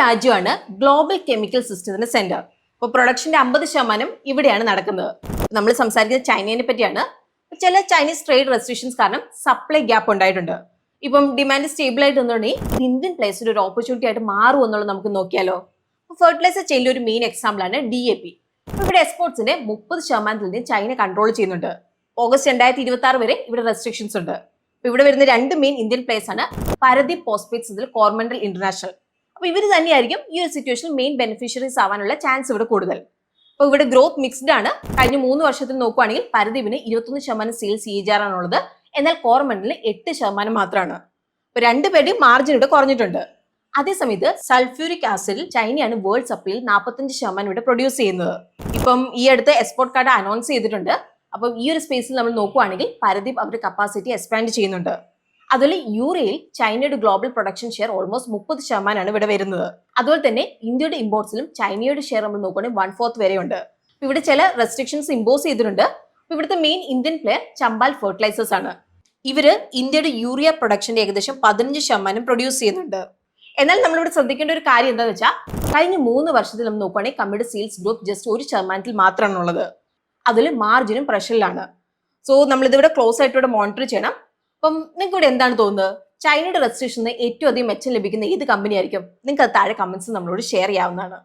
രാജ്യമാണ് global chemical സിസ്റ്റത്തിന്റെ centre. അപ്പോൾ പ്രൊഡക്ഷന്റെ 50% ഇവിടെയാണ് നടക്കുന്നത്. നമ്മൾ സംസാരിക്കുന്നത് ചൈനയെ പറ്റിയാണ്. ചില ചൈനീസ് ട്രേഡ് റെസ്ട്രിക്ഷൻസ് കാരണം സപ്ലൈ ഗ്യാപ്പ് ഉണ്ടായിട്ടുണ്ട്. ഇപ്പം ഡിമാൻഡ് സ്റ്റേബിൾ ആയിട്ട് നിന്നുണ്ടെങ്കിൽ ഇന്ത്യൻ പ്ലേസിൽ ഒരു ഓപ്പർച്യൂണിറ്റി ആയിട്ട് മാറും എന്നുള്ളത് നമുക്ക് നോക്കിയാലോ. ഫെർട്ടിലൈസർ ചെയിനിലെ ഒരു മെയിൻ എക്സാമ്പിൾ ആണ് DAP. ഇവിടെ എക്സ്പോർട്സിന്റെ 30% ചൈന കൺട്രോൾ ചെയ്യുന്നുണ്ട്. ഓഗസ്റ്റ് 2026 വരെ ഇവിടെ റെസ്ട്രിക്ഷൻസ് ഉണ്ട്. ഇവിടെ വരുന്ന രണ്ട് മെയിൻ ഇന്ത്യൻ പ്ലേസ് ആണ് പാരദീപ് ഫോസ്ഫേറ്റ്സ്, കോർമൻഡൽ ഇന്റർനാഷണൽ. അപ്പൊ ഇവർ തന്നെയായിരിക്കും ഈ ഒരു സിറ്റുവേഷനിൽ മെയിൻ ബെനിഫിഷ്യറീസ് ആവാനുള്ള ചാൻസ് ഇവിടെ കൂടുതൽ. അപ്പൊ ഇവിടെ ഗ്രോത്ത് മിക്സ്ഡ് ആണ്. കഴിഞ്ഞ 3 വർഷത്തിൽ നോക്കുകയാണെങ്കിൽ പാരദീപിന് 21% സെയിൽസ് CAGR ആണുള്ളത്, എന്നാൽ കോർമൻഡലിന് 8% മാത്രമാണ്. അപ്പൊ രണ്ടുപേരുടെയും മാർജിൻ ഇവിടെ കുറഞ്ഞിട്ടുണ്ട്. അതേസമയത്ത് സൾഫ്യൂരിക് ആസിഡിൽ ചൈനയാണ് വേൾഡ് സപ്ലൈയിൽ 45% ഇവിടെ പ്രൊഡ്യൂസ് ചെയ്യുന്നത്. ഇപ്പം ഈ അടുത്ത് എക്സ്പോർട്ട് കാർഡ് അനൗൺസ് ചെയ്തിട്ടുണ്ട്. അപ്പം ഈ ഒരു സ്പേസിൽ നമ്മൾ നോക്കുകയാണെങ്കിൽ പാരദീപ് അവരുടെ കപ്പാസിറ്റി എക്സ്പാൻഡ് ചെയ്യുന്നുണ്ട്. അതുപോലെ യൂറിയയിൽ ചൈനയുടെ ഗ്ലോബൽ പ്രൊഡക്ഷൻ ഷെയർ ഓൾമോസ്റ്റ് 30% ഇവിടെ വരുന്നത്. അതുപോലെ തന്നെ ഇന്ത്യയുടെ ഇമ്പോർട്ട്സിലും ചൈനയുടെ ഷെയർ നമ്മൾ നോക്കുകയാണെങ്കിൽ 1/4 വരെയുണ്ട്. ഇവിടെ ചില റെസ്ട്രിക്ഷൻസ് ഇമ്പോസ് ചെയ്തിട്ടുണ്ട്. ഇവിടുത്തെ മെയിൻ ഇന്ത്യൻ പ്ലെയർ ചമ്പാൽ ഫെർട്ടിലൈസേഴ്സ് ആണ്. ഇവര് ഇന്ത്യയുടെ യൂറിയ പ്രൊഡക്ഷന്റെ ഏകദേശം 15% പ്രൊഡ്യൂസ് ചെയ്യുന്നുണ്ട്. എന്നാൽ നമ്മളിവിടെ ശ്രദ്ധിക്കേണ്ട ഒരു കാര്യം എന്താണെന്ന് വെച്ചാൽ, കഴിഞ്ഞ 3 വർഷത്തിൽ നമ്മൾ നോക്കുകയാണെങ്കിൽ കമ്പനിയുടെ സെയിൽസ് ഗ്രോത്ത് ജസ്റ്റ് 1% മാത്രമാണ് ഉള്ളത്. അതിൽ മാർജിനും പ്രഷറിലാണ്. സോ നമ്മൾ ഇതിവിടെ ക്ലോസ് ആയിട്ട് ഇവിടെ മോണിറ്റർ ചെയ്യണം. അപ്പം നിങ്ങൾക്ക് ഇവിടെ എന്താണ് തോന്നുന്നത്? ചൈനയുടെ റെസ്ട്രിക്ഷന് ഏറ്റവും അധികം മെച്ചം ലഭിക്കുന്ന ഏത് കമ്പനി ആയിരിക്കും? നിങ്ങൾക്ക് അത് താഴെ കമന്റ്സ് നമ്മളോട് ഷെയർ ചെയ്യാവുന്നതാണ്.